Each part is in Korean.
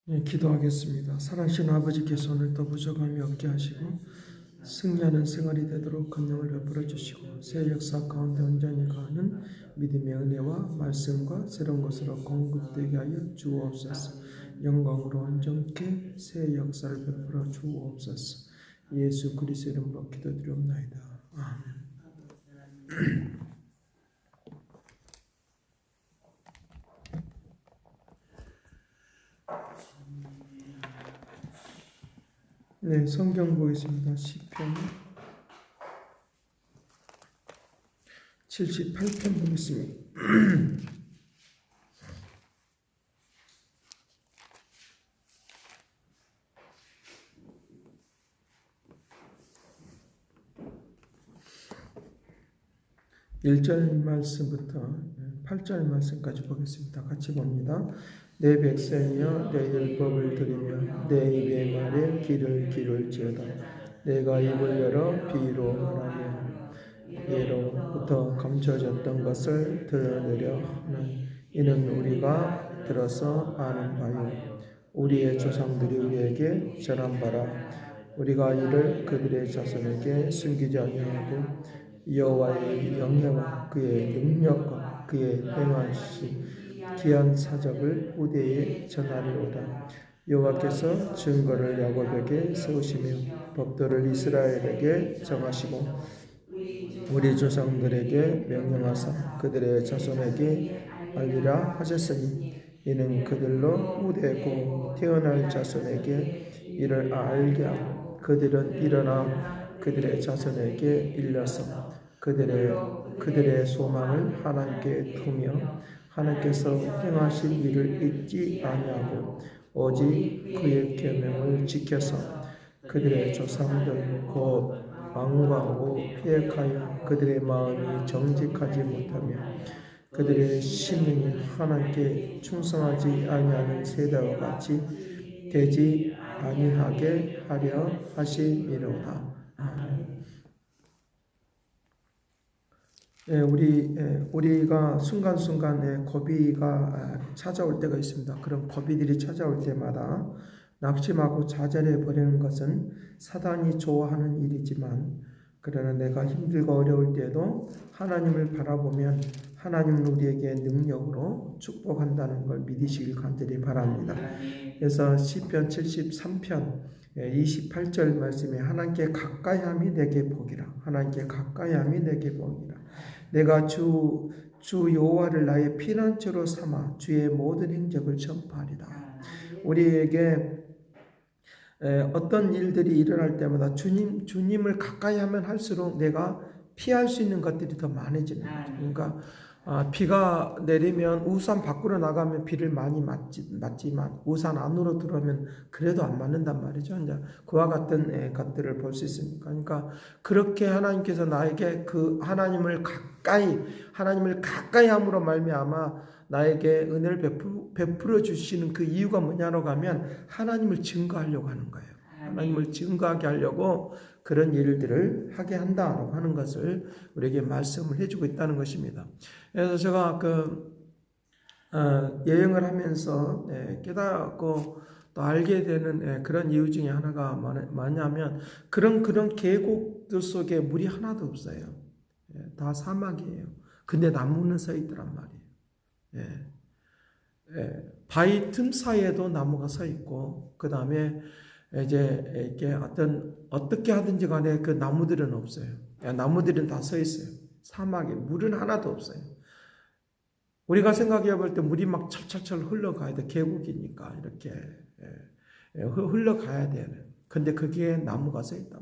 예, 기도하겠습니다. 사랑하신 아버지께서 오늘도 부족함이 없게 하시고 승리하는 생활이 되도록 권능을 베풀어 주시고 새 역사 가운데 온전히 가는 믿음의 은혜와 말씀과 새로운 것으로 공급되게 하여 주옵소서. 영광으로 온전케 새 역사를 베풀어 주옵소서. 예수 그리스도의 이름으로 기도드리옵나이다. 아멘. 네, 성경 보겠습니다. 시편 78편 보겠습니다. 1절 말씀부터 8절 말씀까지 보겠습니다. 같이 봅니다. 내 백성이여 내 율법을 들으며 내 입의 말에 귀를 기울지어다. 내가 입을 열어 비로 말하며 예로부터 감춰졌던 것을 드러내려 하는 이는 우리가 들어서 아는 바요 우리의 조상들이 우리에게 전한 바라. 우리가 이를 그들의 자손에게 숨기지 아니하고 여호와의 영예와 그의 능력과 그의 행하신 귀한 사적을 후대에 전하리로다. 여호와께서 증거를 야곱에게 세우시며 법도를 이스라엘에게 정하시고 우리 조상들에게 명령하사 그들의 자손에게 알리라 하셨으니 이는 그들로 후대고 태어날 자손에게 이를 알게 하고 그들은 일어나 그들의 자손에게 일러서 그들의 소망을 하나님께 두며 하나님께서 행하신 일을 잊지 아니하고 오직 그의 계명을 지켜서 그들의 조상들 곧 방황하고 피획하여 그들의 마음이 정직하지 못하며 그들의 심령이 하나님께 충성하지 아니하는 세대와 같이 되지 아니하게 하려 하심이로다. 아멘. 우리가 순간순간에 고비가 찾아올 때가 있습니다. 그런 고비들이 찾아올 때마다 낙심하고 좌절해 버리는 것은 사단이 좋아하는 일이지만 그러나 내가 힘들고 어려울 때도 하나님을 바라보면 하나님은 우리에게 능력으로 축복한다는 걸 믿으시길 간절히 바랍니다. 그래서 시편 73편 28절 말씀에 하나님께 가까이함이 내게 복이라. 하나님께 가까이함이 내게 복이라. 내가 주 여호와를 나의 피난처로 삼아 주의 모든 행적을 전파하리라. 우리에게 어떤 일들이 일어날 때마다 주님을 가까이 하면 할수록 내가 피할 수 있는 것들이 더 많아지는 거죠. 그러니까 비가 내리면 우산 밖으로 나가면 비를 많이 맞지만 우산 안으로 들어오면 그래도 안 맞는단 말이죠. 이제 그와 같은 것들을 볼 수 있습니까? 그러니까 그렇게 하나님께서 나에게 그 하나님을 가까이 함으로 말미암아 나에게 은혜를 베풀어 주시는 그 이유가 뭐냐로 가면 하나님을 증거하려고 하는 거예요. 하나님을 증거하게 하려고 그런 일들을 하게 한다라고 하는 것을 우리에게 말씀을 해주고 있다는 것입니다. 그래서 제가 여행을 하면서 깨닫고 또 알게 되는 그런 이유 중에 하나가 뭐냐면 그런 계곡들 속에 물이 하나도 없어요. 다 사막이에요. 근데 나무는 서 있더란 말이에요. 바위 틈 사이에도 나무가 서 있고 그 다음에 이제 이렇게 어떻게 하든지 간에 그 나무들은 없어요. 나무들은 다 서 있어요. 사막에 물은 하나도 없어요. 우리가 생각해 볼 때 물이 막 철철철 흘러가야 돼. 계곡이니까 이렇게 흘러가야 돼요. 근데 거기에 나무가 서 있단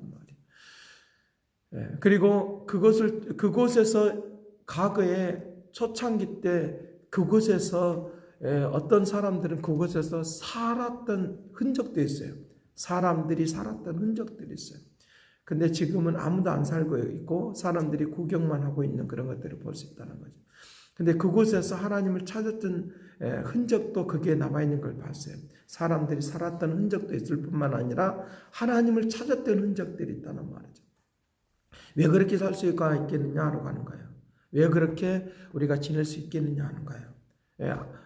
말이에요. 그리고 그곳에서 과거에 초창기 때 그곳에서 어떤 사람들은 그곳에서 살았던 흔적도 있어요. 사람들이 살았던 흔적들이 있어요. 근데 지금은 아무도 안 살고 있고 사람들이 구경만 하고 있는 그런 것들을 볼 수 있다는 거죠. 근데 그곳에서 하나님을 찾았던 흔적도 거기에 남아있는 걸 봤어요. 사람들이 살았던 흔적도 있을 뿐만 아니라 하나님을 찾았던 흔적들이 있다는 말이죠. 왜 그렇게 살 수 있겠느냐로 가는 거예요. 왜 그렇게 우리가 지낼 수 있겠느냐 하는 거예요.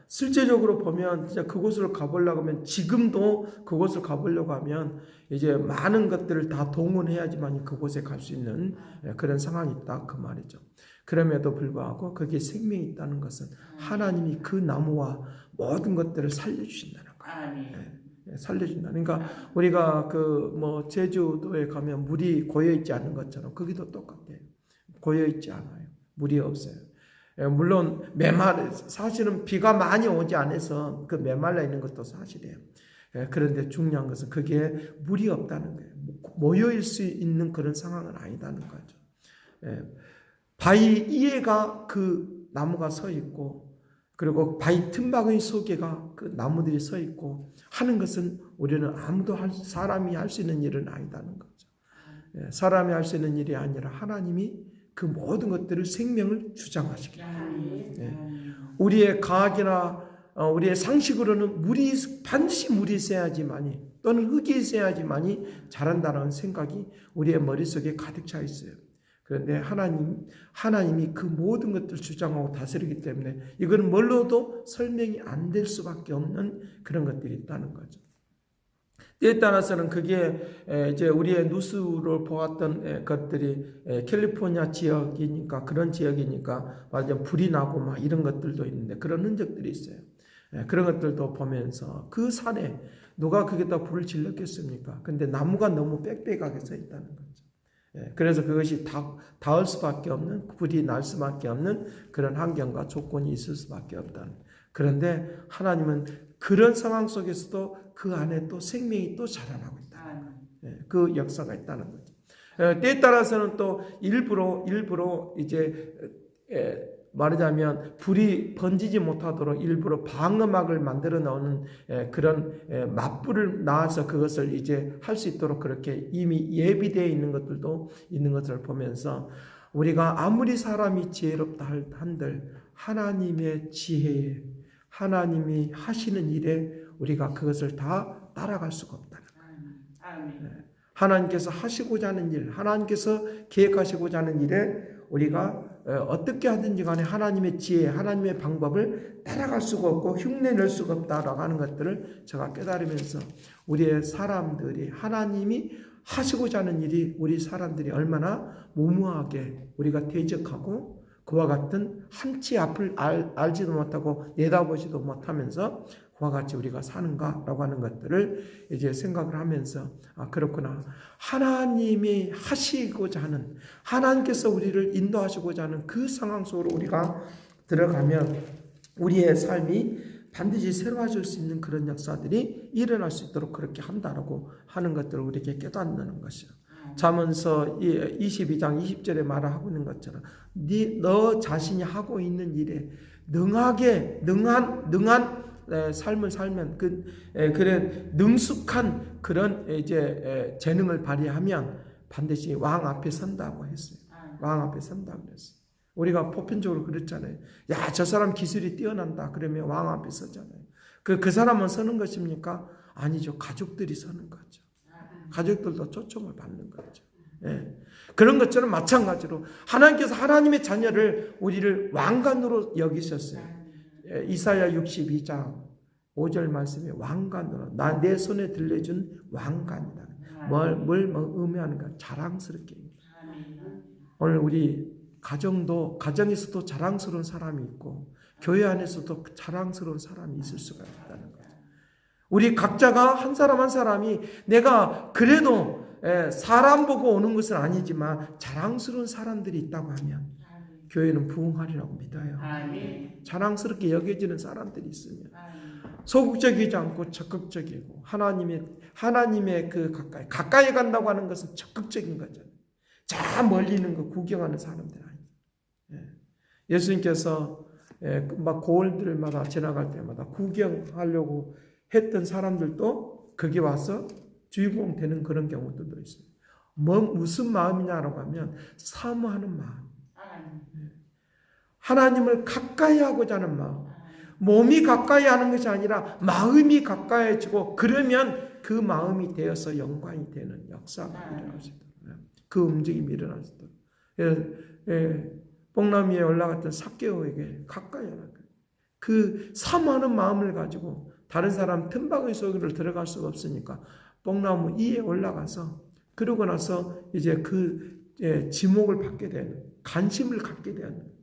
실제적으로 보면 진짜 그곳을 가보려고 하면 지금도 그곳을 가보려고 하면 이제 많은 것들을 다 동원해야지만 그곳에 갈 수 있는 그런 상황이 있다 그 말이죠. 그럼에도 불구하고 거기에 생명이 있다는 것은 하나님이 그 나무와 모든 것들을 살려주신다는 거예요. 살려준다. 그러니까 우리가 그 뭐 제주도에 가면 물이 고여 있지 않은 것처럼 거기도 똑같아요. 고여 있지 않아요. 물이 없어요. 물론 사실은 비가 많이 오지 않아서 그 메말라 있는 것도 사실이에요. 그런데 중요한 것은 그게 물이 없다는 거예요. 모여일 수 있는 그런 상황은 아니다는 거죠. 바위 위에가 그 나무가 서 있고 그리고 바위 틈바구니 속에가 그 나무들이 서 있고 하는 것은 우리는 사람이 할 수 있는 일은 아니다는 거죠. 사람이 할 수 있는 일이 아니라 하나님이 그 모든 것들을 생명을 주장하시기 때문에 우리의 과학이나 우리의 상식으로는 반드시 물이 있어야지만이 또는 흙이 있어야지만이 자란다는 생각이 우리의 머릿속에 가득 차 있어요. 그런데 하나님이 그 모든 것들을 주장하고 다스리기 때문에 이건 뭘로도 설명이 안 될 수밖에 없는 그런 것들이 있다는 거죠. 때에 따라서는 그게 이제 우리의 뉴스로 보았던 것들이 캘리포니아 지역이니까 그런 지역이니까 완전 불이 나고 막 이런 것들도 있는데 그런 흔적들이 있어요. 그런 것들도 보면서 그 산에 누가 거기다 불을 질렀겠습니까? 근데 나무가 너무 빽빽하게 서 있다는 거죠. 그래서 그것이 닿을 수밖에 없는 불이 날 수밖에 없는 그런 환경과 조건이 있을 수밖에 없다는. 그런데 하나님은 그런 상황 속에서도 그 안에 또 생명이 또 자라나고 있다. 그 역사가 있다는 거죠. 때에 따라서는 또 일부러 이제 말하자면 불이 번지지 못하도록 일부러 방음막을 만들어 놓는 그런 맞불을 놔서 그것을 이제 할 수 있도록 그렇게 이미 예비되어 있는 것들도 있는 것을 보면서 우리가 아무리 사람이 지혜롭다 한들 하나님의 지혜에 하나님이 하시는 일에 우리가 그것을 다 따라갈 수가 없다는 거예요. 하나님께서 하시고자 하는 일, 하나님께서 계획하시고자 하는 일에 우리가 어떻게 하든지 간에 하나님의 지혜, 하나님의 방법을 따라갈 수가 없고 흉내낼 수가 없다라고 하는 것들을 제가 깨달으면서 우리의 사람들이 하나님이 하시고자 하는 일이 우리 사람들이 얼마나 무모하게 우리가 대적하고 그와 같은 한치 앞을 알지도 못하고 내다보지도 못하면서 그와 같이 우리가 사는가라고 하는 것들을 이제 생각을 하면서 그렇구나. 하나님이 하시고자 하는 하나님께서 우리를 인도하시고자 하는 그 상황 속으로 우리가 들어가면 우리의 삶이 반드시 새로워질 수 있는 그런 역사들이 일어날 수 있도록 그렇게 한다라고 하는 것들을 우리에게 깨닫는 것이요. 잠언서 22장 20절에 말하고 있는 것처럼 너 자신이 하고 있는 일에 능한 삶을 살면 그런 능숙한 그런 이제 재능을 발휘하면 반드시 왕 앞에 선다고 했어요. 왕 앞에 선다고 했어요. 우리가 보편적으로 그랬잖아요. 야, 저 사람 기술이 뛰어난다. 그러면 왕 앞에 서잖아요. 그 사람은 서는 것입니까? 아니죠. 가족들이 서는 거죠. 가족들도 초청을 받는 거죠. 그런 것처럼 마찬가지로 하나님께서 하나님의 자녀를 우리를 왕관으로 여기셨어요. 이사야 62장 5절 말씀에 왕관으로 내 손에 들려준 왕관이다. 뭘 의미하는가? 자랑스럽게. 오늘 우리 가정에서도 자랑스러운 사람이 있고 교회 안에서도 자랑스러운 사람이 있을 수가 있다는 거예요. 우리 각자가 한 사람 한 사람이 내가 그래도 사람 보고 오는 것은 아니지만 자랑스러운 사람들이 있다고 하면 교회는 부흥하리라고 믿어요. 자랑스럽게 여겨지는 사람들이 있으면 소극적이지 않고 적극적이고 하나님의 그 가까이 간다고 하는 것은 적극적인 거잖아요. 저 멀리 있는 거 구경하는 사람들 아니에요. 예수님께서 막 고을들마다 지나갈 때마다 구경하려고 했던 사람들도 거기 와서 주인공 되는 그런 경우들도 있어요. 무슨 마음이냐라고 하면 사모하는 마음. 하나님을 가까이 하고자 하는 마음. 몸이 가까이 하는 것이 아니라 마음이 가까이지고 그러면 그 마음이 되어서 영광이 되는 역사가 일어날 수 있도록 그 움직임이 일어날 수 있도록 뽕나무에 올라갔던 삭개오에게 가까이 하는 거예요. 그 사모하는 마음을 가지고 다른 사람 틈바구니 속으로 들어갈 수가 없으니까 뽕나무 위에 올라가서 그러고 나서 이제 그 지목을 받게 되는, 관심을 갖게 되는.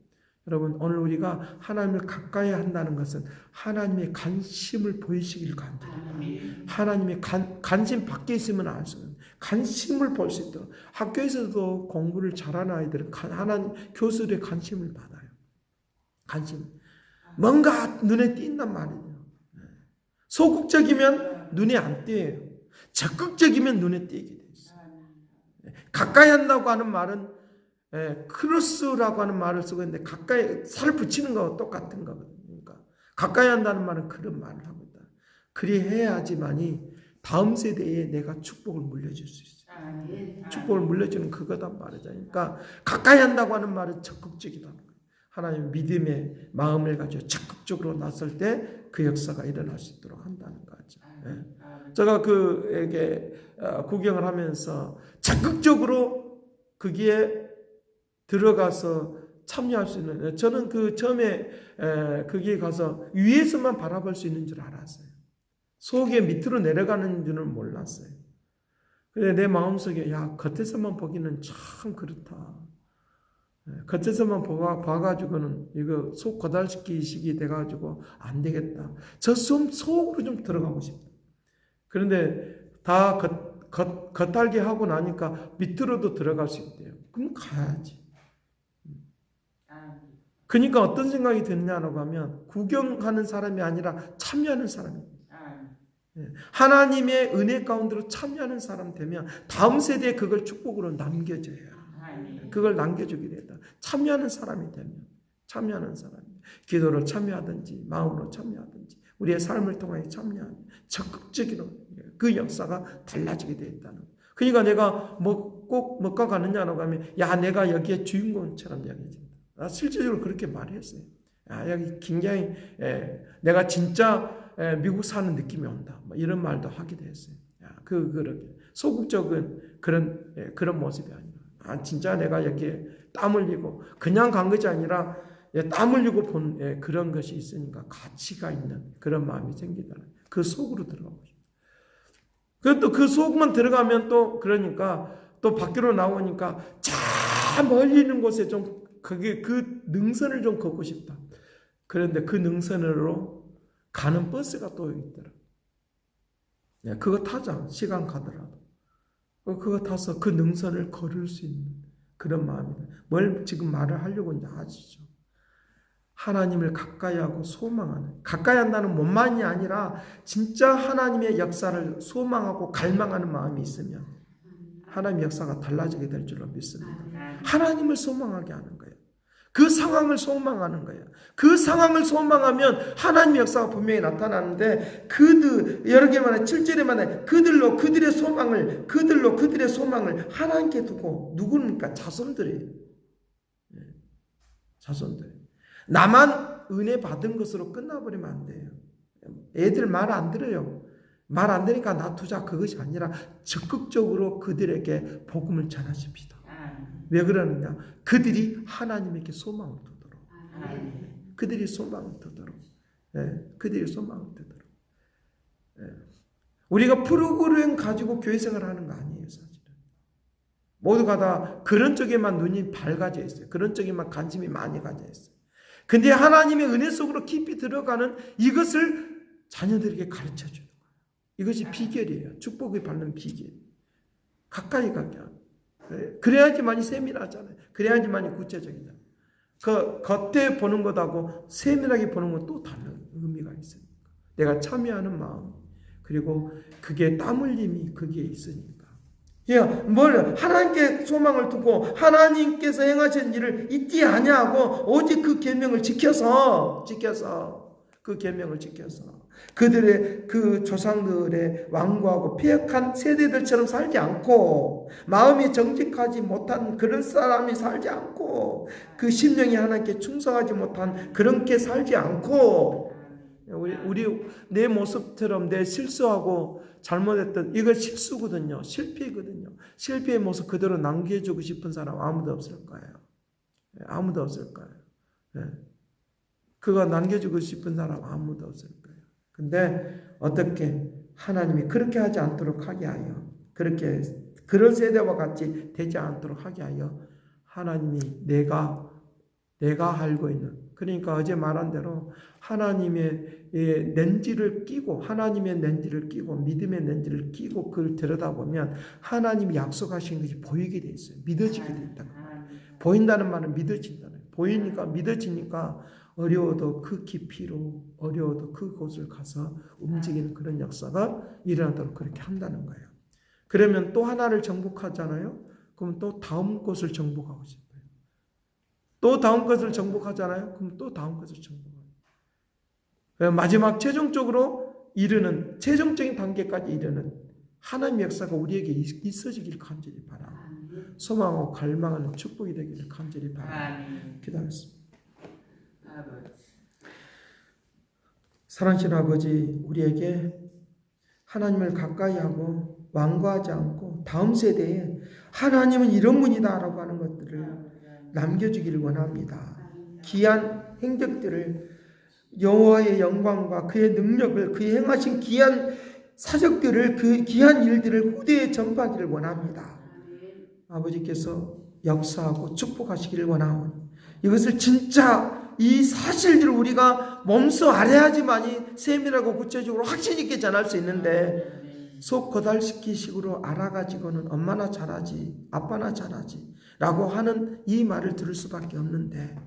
여러분, 오늘 우리가 하나님을 가까이 한다는 것은 하나님의 관심을 보이시길 간절합니다. 하나님의 관심 밖에 있으면 알 수 없는 관심을 볼 수 있도록. 학교에서도 공부를 잘하는 아이들은 하나님 교수들의 관심을 받아요. 관심. 뭔가 눈에 띈단 말이에요. 소극적이면 눈에 안 띄어요. 적극적이면 눈에 띄게 돼 있어요. 가까이 한다고 하는 말은 크로스라고 하는 말을 쓰고 있는데 가까이 살 붙이는 거와 똑같은 거거든요. 그러니까 가까이 한다는 말은 그런 말을 하고 있다. 그리 해야지만이 다음 세대에 내가 축복을 물려줄 수 있어요. 축복을 물려주는 그거단 말이죠. 그러니까 가까이 한다고 하는 말은 적극적이라는 거예요. 하나님 믿음의 마음을 가지고 적극적으로 나설 때 그 역사가 일어날 수 있도록 한다는 거죠. 제가 그에게 구경을 하면서 적극적으로 거기에 들어가서 참여할 수 있는, 저는 그 처음에 거기에 가서 위에서만 바라볼 수 있는 줄 알았어요. 속에 밑으로 내려가는 줄은 몰랐어요. 근데 내 마음속에 야, 겉에서만 보기는 참 그렇다. 겉에서만 봐가지고는 이거 속 고달시키식이 돼가지고 안 되겠다. 저 속으로 좀 들어가고 싶다. 그런데 다 겉달기 하고 나니까 밑으로도 들어갈 수 있대요. 그럼 가야지. 그러니까 어떤 생각이 드냐고 하면 구경하는 사람이 아니라 참여하는 사람입니다. 하나님의 은혜 가운데로 참여하는 사람 되면 다음 세대에 그걸 축복으로 남겨줘요. 그걸 남겨주게 된다. 참여하는 사람이 되면, 참여하는 사람이 기도로 참여하든지 마음으로 참여하든지 우리의 삶을 통해 참여하는 적극적으로 그 역사가 달라지게 되었다는. 그러니까 내가 꼭 뭐가 가느냐고 하면 야, 내가 여기에 주인공처럼 여겨진다. 나 실질적으로 그렇게 말했어요. 야, 여기 굉장히 내가 진짜 미국 사는 느낌이 온다. 이런 말도 하게 됐어요. 야, 그렇게 소극적인 그런 모습이 아니라. 진짜 내가 여기에 땀 흘리고 그냥 간 것이 아니라 땀 흘리고 본 그런 것이 있으니까 가치가 있는 그런 마음이 생기다는 그 속으로 들어가고 싶어요. 그것도 그 속만 들어가면 또 그러니까 또 밖으로 나오니까 저 멀리 있는 곳에 좀 그 능선을 좀 걷고 싶다. 그런데 그 능선으로 가는 버스가 또 있더라. 그거 타자. 시간 가더라도. 그거 타서 그 능선을 걸을 수 있는 그런 마음이다. 뭘 지금 말을 하려고 이제 아시죠? 하나님을 가까이 하고 소망하는, 가까이 한다는 몸만이 아니라 진짜 하나님의 역사를 소망하고 갈망하는 마음이 있으면 하나님의 역사가 달라지게 될 줄로 믿습니다. 하나님을 소망하게 하는 거예요. 그 상황을 소망하는 거예요. 그 상황을 소망하면 하나님의 역사가 분명히 나타나는데 여러 개 말해 7절에 말해 그들의 소망을 하나님께 두고 누구니까 자손들이에요. 자손들. 나만 은혜 받은 것으로 끝나버리면 안 돼요. 애들 말 안 들어요. 말 안 들으니까 놔두자 그것이 아니라 적극적으로 그들에게 복음을 전하십시다. 왜 그러느냐? 그들이 하나님에게 소망을 두도록. 그들이 소망을 두도록. 그들이 소망을 두도록. 우리가 프로그램 가지고 교회 생활을 하는 거 아니에요, 사실은. 모두가 다 그런 쪽에만 눈이 밝아져 있어요. 그런 쪽에만 관심이 많이 가져 있어요. 근데 하나님의 은혜 속으로 깊이 들어가는 이것을 자녀들에게 가르쳐 주는 거예요. 이것이 비결이에요. 축복을 받는 비결. 가까이 가게 하는. 그래야지만이 세밀하잖아요. 그래야지만이 구체적이잖아요. 그 겉에 보는 것하고 세밀하게 보는 건 또 다른 의미가 있으니까. 내가 참여하는 마음, 그리고 그게 땀 흘림이 거기에 있으니까. 하나님께 소망을 두고 하나님께서 행하신 일을 잊지 아니하고 오직 그 계명을 지켜서 그 계명을 지켜서 그들의 그 조상들의 완고하고 패역한 세대들처럼 살지 않고 마음이 정직하지 못한 그런 사람이 살지 않고 그 심령이 하나님께 충성하지 못한 그렇게 살지 않고 내 모습처럼 내 실수하고 잘못했던 이거 실수거든요. 실패거든요. 실패의 모습 그대로 남겨주고 싶은 사람 아무도 없을 거예요. 아무도 없을 거예요. 그거 남겨주고 싶은 사람 아무도 없을 거예요. 근데 어떻게 하나님이 그렇게 하지 않도록 하게 하여, 그렇게 그런 세대와 같이 되지 않도록 하게 하여 하나님이 내가 알고 있는, 그러니까 어제 말한 대로 하나님의 렌즈를 끼고, 하나님의 렌즈를 끼고, 믿음의 렌즈를 끼고 그걸 들여다보면 하나님이 약속하신 것이 보이게 돼 있어요. 믿어지게 돼 있다. 보인다는 말은 믿어진다는 거예요. 보이니까 믿어지니까 어려워도 그 깊이로, 어려워도 그곳을 가서 움직이는 그런 역사가 일어나도록 그렇게 한다는 거예요. 그러면 또 하나를 정복하잖아요. 그럼 또 다음 곳을 정복하고 싶어요. 또 다음 것을 정복하잖아요. 그럼 또 다음 것을 정복해요. 마지막 최종적으로 이르는, 최종적인 단계까지 이르는 하나님의 역사가 우리에게 있어지길 간절히 바라고, 소망하고 갈망하는 축복이 되기를 간절히 바라고 기도하겠습니다. 사랑하시는 아버지, 우리에게 하나님을 가까이 하고 완고하지 않고 다음 세대에 하나님은 이런 분이다라고 하는 것들을 남겨주기를 원합니다. 귀한 행적들을, 여호와의 영광과 그의 능력을, 그의 행하신 귀한 사적들을, 그 귀한 일들을 후대에 전파하기를 원합니다. 아버지께서 역사하고 축복하시기를 원하오니 이것을 진짜 이 사실들을 우리가 몸소 알아야지만이 세밀하고 구체적으로 확신 있게 전할 수 있는데, 속 고달시키식으로 알아가지고는 엄마나 잘하지, 아빠나 잘하지 라고 하는 이 말을 들을 수밖에 없는데,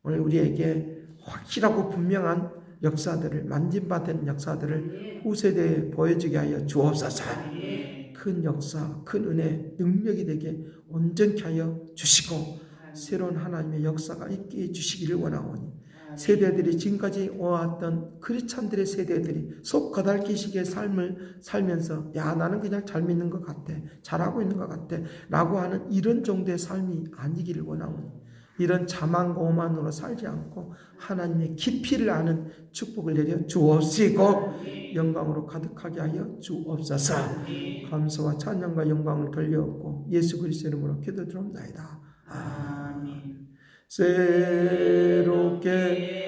오늘 우리에게 확실하고 분명한 역사들을, 만진받은 역사들을 후세대에 보여주게 하여 주옵소서. 큰 역사, 큰 은혜, 능력이 되게 온전케 하여 주시고 새로운 하나님의 역사가 있게 해주시기를 원하오니, 세대들이 지금까지 와왔던 크리스찬들의 세대들이 속 거달기식의 삶을 살면서 야 나는 그냥 잘 믿는 것 같아, 잘하고 있는 것 같아 라고 하는 이런 정도의 삶이 아니기를 원하오니, 이런 자만과 오만으로 살지 않고 하나님의 깊이를 아는 축복을 내려 주옵시고 영광으로 가득하게 하여 주옵소서. 감사와 찬양과 영광을 돌려옵고 예수 그리스도의 이름으로 기도드립나이다. 아멘. 새롭게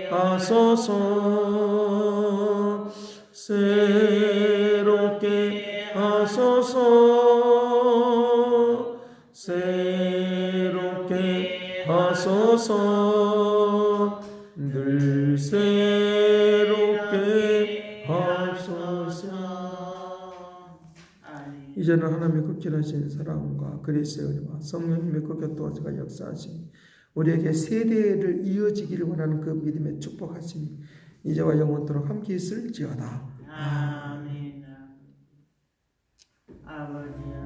하소서, 새롭게 하소서, 새롭게 하소서, 늘 새롭게 하소서. 이제는 하나님의 극진하신 사랑과 그리스도의 은혜와 성령님의 그 교통하시가 역사하시니 우리에게 세대를 이어지기를 원하는 그 믿음의 축복하심이 이제와 영원토록 함께 있을지어다. 아멘. 아버지.